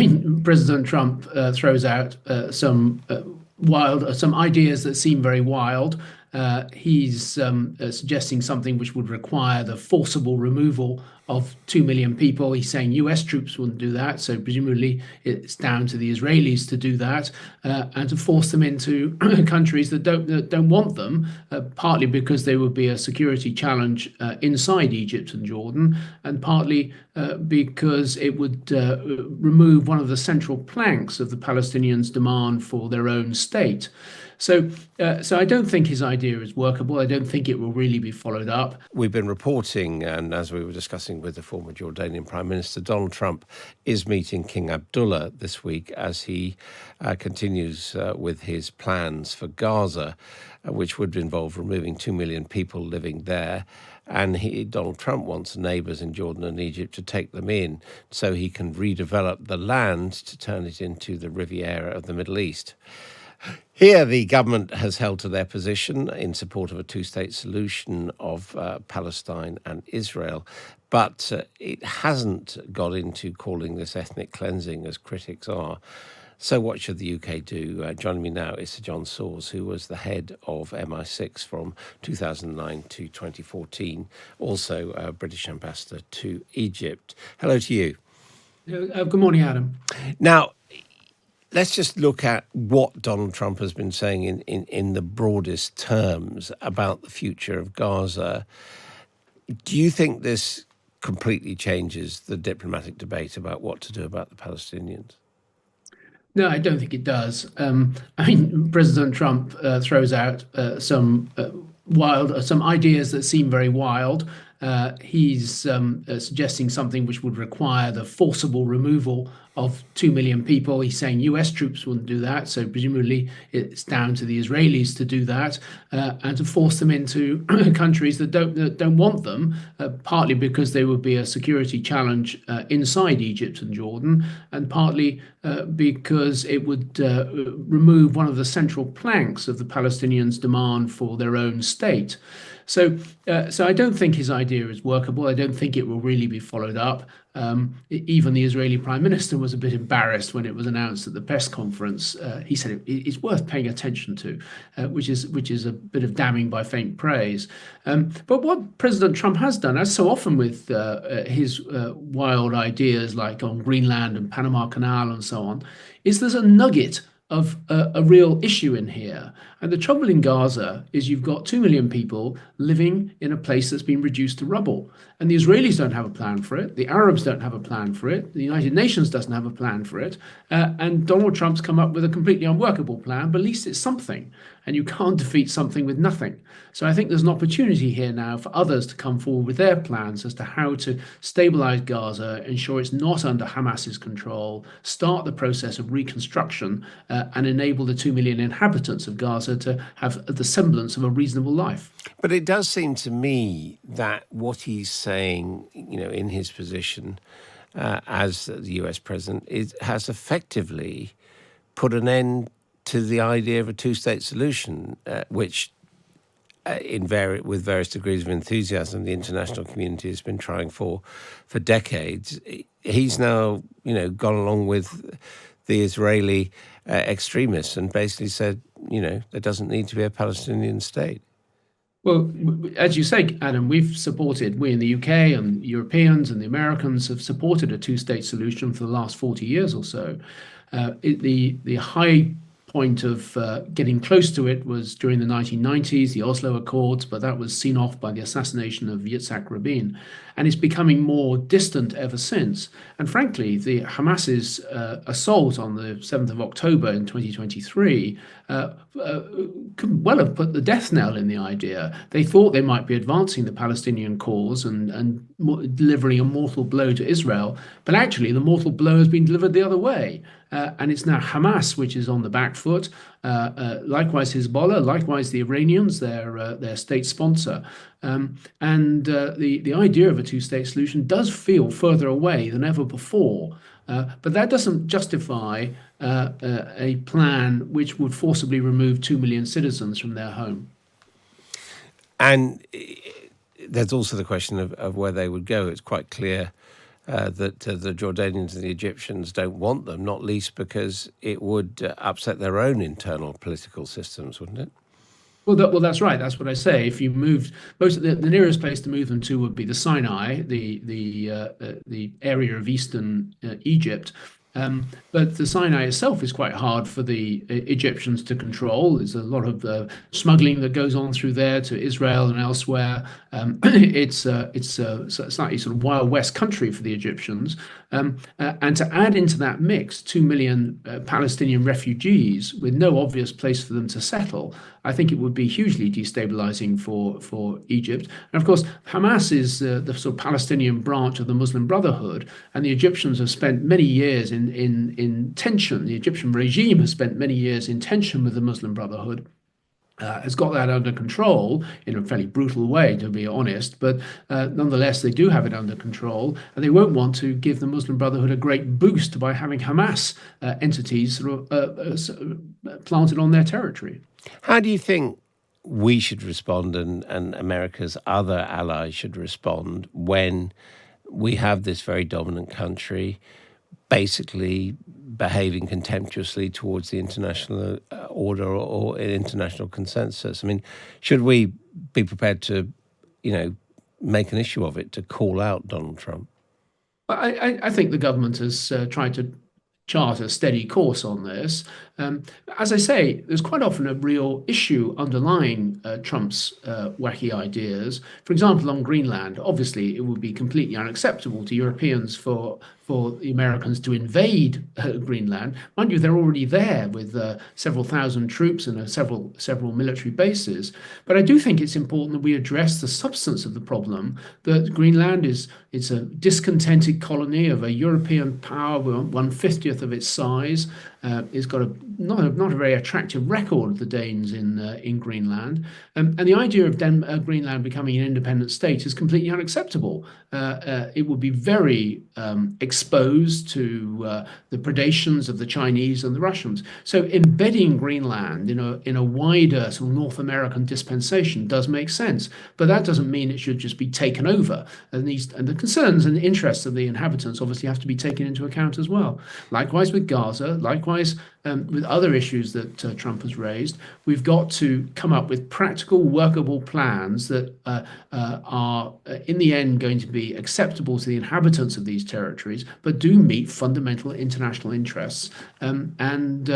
mean, President Trump throws out some ideas that seem very wild. He's suggesting something which would require the forcible removal of 2 million people. He's saying US troops wouldn't do that, so presumably it's down to the Israelis to do that and to force them into countries that don't want them, partly because they would be a security challenge inside Egypt and Jordan, and partly because it would remove one of the central planks of the Palestinians' demand for their own state. So I don't think his idea is workable. I don't think it will really be followed up. We've been reporting, and as we were discussing with the former Jordanian Prime Minister, Donald Trump is meeting King Abdullah this week as he continues with his plans for Gaza, which would involve removing 2 million people living there. And Donald Trump wants neighbours in Jordan and Egypt to take them in so he can redevelop the land to turn it into the Riviera of the Middle East. Here, the government has held to their position in support of a two-state solution of Palestine and Israel, but it hasn't got into calling this ethnic cleansing as critics are. So what should the UK do? Joining me now is Sir John Sawers, who was the head of MI6 from 2009 to 2014, also a British ambassador to Egypt. Hello to you. Good morning, Adam. Now, let's just look at what Donald Trump has been saying in the broadest terms about the future of Gaza. Do you think this completely changes the diplomatic debate about what to do about the Palestinians? No, I don't think it does. I mean, President Trump throws out some ideas that seem very wild. He's suggesting something which would require the forcible removal of 2 million people. He's saying US troops wouldn't do that, so presumably it's down to the Israelis to do that and to force them into countries that don't want them, partly because they would be a security challenge inside Egypt and Jordan, and partly because it would remove one of the central planks of the Palestinians' demand for their own state. So I don't think his idea is workable. I don't think it will really be followed up. Even the Israeli Prime Minister was a bit embarrassed when it was announced at the press conference. He said it's worth paying attention to, which is a bit of damning by faint praise. But what President Trump has done, as so often with his wild ideas like on Greenland and Panama Canal and so on, is there's a nugget of a real issue in here. And the trouble in Gaza is you've got 2 million people living in a place that's been reduced to rubble. And the Israelis don't have a plan for it. The Arabs don't have a plan for it. The United Nations doesn't have a plan for it. And Donald Trump's come up with a completely unworkable plan, but at least it's something. And you can't defeat something with nothing. So I think there's an opportunity here now for others to come forward with their plans as to how to stabilize Gaza, ensure it's not under Hamas's control, start the process of reconstruction, and enable the 2 million inhabitants of Gaza to have the semblance of a reasonable life. But it does seem to me that what he's saying, in his position as the US president, has effectively put an end to the idea of a two-state solution, which, with various degrees of enthusiasm, the international community has been trying for decades. He's now, gone along with the Israeli extremists and basically said, there doesn't need to be a Palestinian state. Well, as you say, Adam, we in the UK and Europeans and the Americans have supported a two-state solution for the last 40 years or so. The high point of getting close to it was during the 1990s, the Oslo Accords, but that was seen off by the assassination of Yitzhak Rabin. And it's becoming more distant ever since. And frankly, the Hamas's assault on the 7th of October in 2023 could well have put the death knell in the idea. They thought they might be advancing the Palestinian cause and delivering a mortal blow to Israel, but actually the mortal blow has been delivered the other way. And it's now Hamas which is on the back foot. Likewise Hezbollah, likewise the Iranians, their state sponsor. And the idea of a two-state solution does feel further away than ever before. But that doesn't justify a plan which would forcibly remove 2 million citizens from their home. And there's also the question of where they would go. It's quite clear that the Jordanians and the Egyptians don't want them, not least because it would upset their own internal political systems, wouldn't it? Well, that's right. That's what I say. If you moved, most of the nearest place to move them to would be the Sinai, the area of eastern Egypt. But the Sinai itself is quite hard for the Egyptians to control. There's a lot of smuggling that goes on through there to Israel and elsewhere. It's slightly sort of Wild West country for the Egyptians. And to add into that mix 2 million Palestinian refugees with no obvious place for them to settle, I think it would be hugely destabilizing for Egypt. And of course, Hamas is the sort of Palestinian branch of the Muslim Brotherhood, and the Egyptians have spent many years in tension. The Egyptian regime has spent many years in tension with the Muslim Brotherhood. Has got that under control in a fairly brutal way, to be honest, but nonetheless, they do have it under control, and they won't want to give the Muslim Brotherhood a great boost by having Hamas entities sort of planted on their territory. How do you think we should respond and America's other allies should respond when we have this very dominant country basically behaving contemptuously towards the international order or international consensus? I mean, should we be prepared to, make an issue of it, to call out Donald Trump? I think the government has tried to chart a steady course on this. As I say, there's quite often a real issue underlying Trump's wacky ideas. For example, on Greenland, obviously it would be completely unacceptable to Europeans for the Americans to invade Greenland. Mind you, they're already there with several thousand troops and several military bases. But I do think it's important that we address the substance of the problem. That Greenland it's a discontented colony of a European power, 1/50th of its size. It's got not a very attractive record, the Danes in Greenland, and the idea of Greenland becoming an independent state is completely unacceptable. It would be very exposed to the predations of the Chinese and the Russians. So embedding Greenland in a wider sort of North American dispensation does make sense, but that doesn't mean it should just be taken over. And the concerns and interests of the inhabitants obviously have to be taken into account as well. Likewise with Gaza, likewise with other issues that Trump has raised, we've got to come up with practical, workable plans that are, in the end, going to be acceptable to the inhabitants of these territories, but do meet fundamental international interests and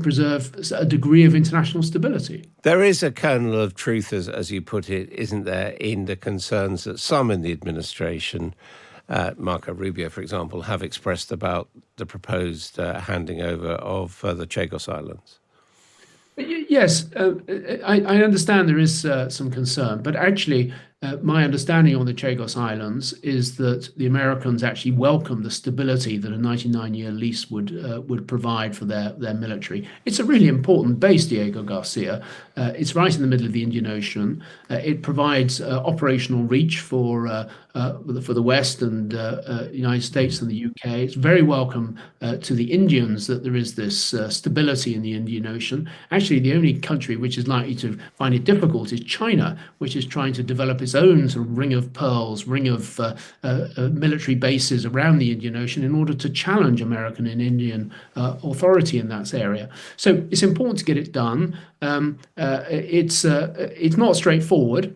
preserve a degree of international stability. There is a kernel of truth, as you put it, isn't there, in the concerns that some in the administration, Marco Rubio, for example, have expressed about the proposed handing over of the Chagos Islands. Yes, I understand there is some concern, but actually, my understanding on the Chagos Islands is that the Americans actually welcome the stability that a 99-year lease would provide for their military. It's a really important base, Diego Garcia. It's right in the middle of the Indian Ocean. It provides operational reach for the West and the United States and the UK. It's very welcome to the Indians that there is this stability in the Indian Ocean. Actually, the only country which is likely to find it difficult is China, which is trying to develop its own sort of ring of pearls, ring of military bases around the Indian Ocean in order to challenge American and Indian authority in that area. So it's important to get it done. It's not straightforward,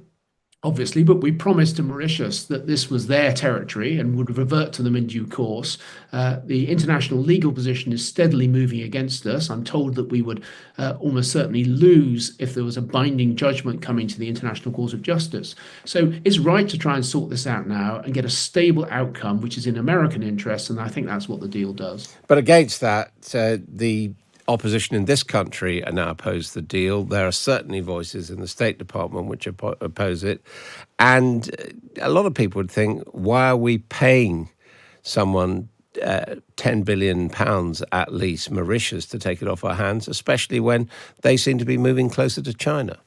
obviously, but we promised to Mauritius that this was their territory and would revert to them in due course. The international legal position is steadily moving against us. I'm told that we would almost certainly lose if there was a binding judgment coming to the International Court of Justice. So it's right to try and sort this out now and get a stable outcome, which is in American interests, and I think that's what the deal does. But against that, the opposition in this country are now opposed to the deal. There are certainly voices in the State Department which oppose it. And a lot of people would think, why are we paying someone £10 billion at least, Mauritius, to take it off our hands, especially when they seem to be moving closer to China?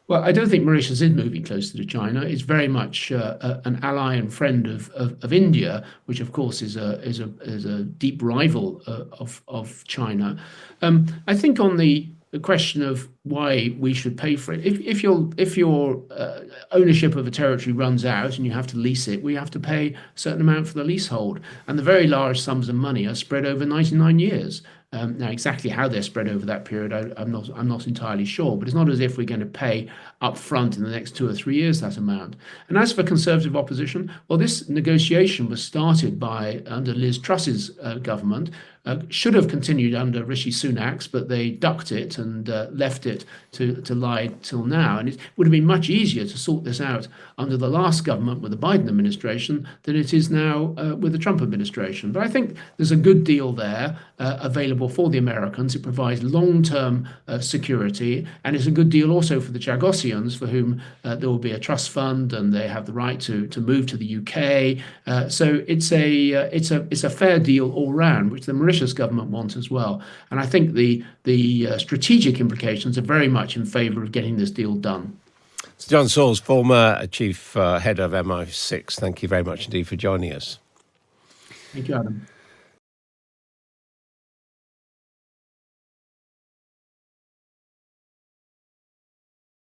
Well, I don't think Mauritius is moving closer to China. It's very much an ally and friend of India, which of course is a deep rival of China. I think on the the question of why we should pay for it. If your ownership of a territory runs out and you have to lease it, we have to pay a certain amount for the leasehold, and the very large sums of money are spread over 99 years. Now, exactly how they're spread over that period, I'm not entirely sure, but it's not as if we're going to pay up front in the next 2 or 3 years that amount. And as for Conservative opposition, well, this negotiation was started by under Liz Truss's government. Should have continued under Rishi Sunak's, but they ducked it and left it to lie till now. And it would have been much easier to sort this out under the last government with the Biden administration than it is now with the Trump administration. But I think there's a good deal there available for the Americans. It provides long-term security, and it's a good deal also for the Chagosians, for whom there will be a trust fund and they have the right to move to the UK. So it's a fair deal all round, which the Mauritius government wants as well. And I think the strategic implications are very much in favour of getting this deal done. Sir John Sawers, former chief head of MI6, thank you very much indeed for joining us. Thank you, Adam.